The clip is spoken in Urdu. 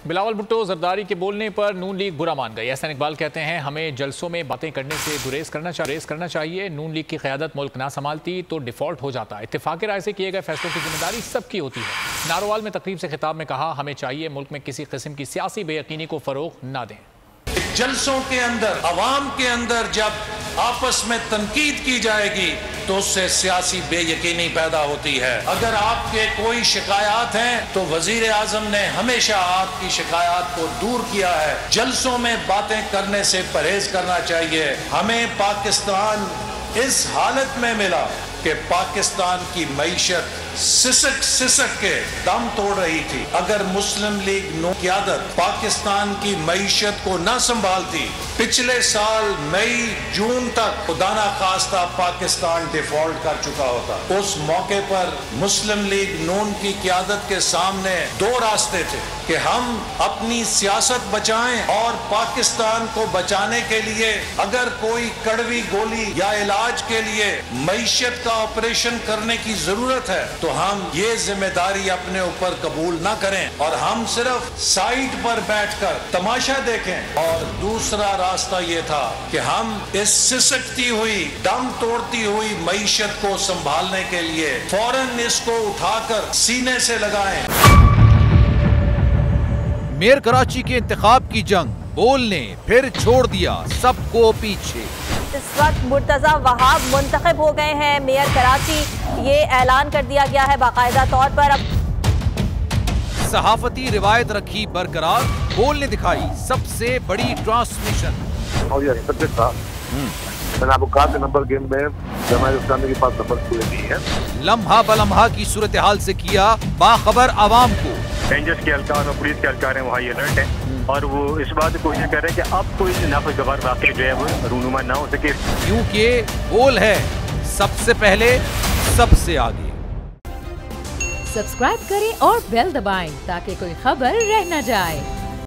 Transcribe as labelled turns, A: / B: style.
A: بلاول بھٹو زرداری کے بولنے پر نون لیگ برا مان گئی۔ احسن اقبال کہتے ہیں ہمیں جلسوں میں باتیں کرنے سے گریز کرنا چاہیے۔ نون لیگ کی قیادت ملک نہ سنبھالتی تو ڈیفالٹ ہو جاتا۔ اتفاق رائے سے کیے گئے فیصلوں کی ذمہ داری سب کی ہوتی ہے۔ ناروال میں تقریب سے خطاب میں کہا ہمیں چاہیے ملک میں کسی قسم کی سیاسی بے یقینی کو فروغ نہ دیں۔
B: جلسوں کے اندر عوام کے اندر جب آپس میں تنقید کی جائے گی تو اس سے سیاسی بے یقینی پیدا ہوتی ہے۔ اگر آپ کے کوئی شکایات ہیں تو وزیر اعظم نے ہمیشہ آپ کی شکایات کو دور کیا ہے۔ جلسوں میں باتیں کرنے سے پرہیز کرنا چاہیے۔ ہمیں پاکستان اس حالت میں ملا کہ پاکستان کی معیشت سسک کے دم توڑ رہی تھی۔ اگر مسلم لیگ نو قیادت پاکستان کی معیشت کو نہ سنبھالتی، پچھلے سال مئی جون تک خدا نہ خواستہ پاکستان ڈیفالٹ کر چکا ہوتا۔ اس موقع پر مسلم لیگ نون کی قیادت کے سامنے دو راستے تھے کہ ہم اپنی سیاست بچائیں اور پاکستان کو بچانے کے لیے اگر کوئی کڑوی گولی یا علاج کے لیے معیشت کا آپریشن کرنے کی ضرورت ہے تو ہم یہ ذمہ داری اپنے اوپر قبول نہ کریں اور ہم صرف سائٹ پر بیٹھ کر تماشا دیکھیں۔ اور دوسرا راستہ یہ تھا کہ ہم اس سسکتی ہوئی دم توڑتی ہوئی معیشت کو سنبھالنے کے لیے فوراً اس کو اٹھا کر سینے سے لگائیں۔
C: میئر کراچی کے انتخاب کی جنگ بول نے پھر چھوڑ دیا سب کو پیچھے۔
D: اس وقت مرتضی وہاب منتخب ہو گئے ہیں میئر کراچی، یہ اعلان کر دیا گیا ہے باقاعدہ طور پر۔
C: صحافتی روایت رکھی برقرار، بول نے دکھائی سب سے بڑی ٹرانسمیشن۔
E: اور یہ سبجیکٹ تھا میں نے آپ کو کہا کہ نمبر گیم میں جماعت اسلامی کے پاس نمبر پورے نہیں ہے۔
C: لمحہ بلمحہ کی صورتحال سے کیا باخبر عوام کو۔
F: رینجرز کے اہلکار اور پولیس کے اہلکار ہیں وہاں یہ الرٹ ہیں اور وہ اس بات کو کوشش کر رہے ہیں کہ اب کوئی ناخوشگوار واقعہ جو ہے وہ رونما نہ ہو سکے،
C: کیونکہ بول ہے سب سے پہلے سب سے آگے۔
G: سبسکرائب کریں اور بیل دبائیں تاکہ کوئی خبر رہ نہ جائے۔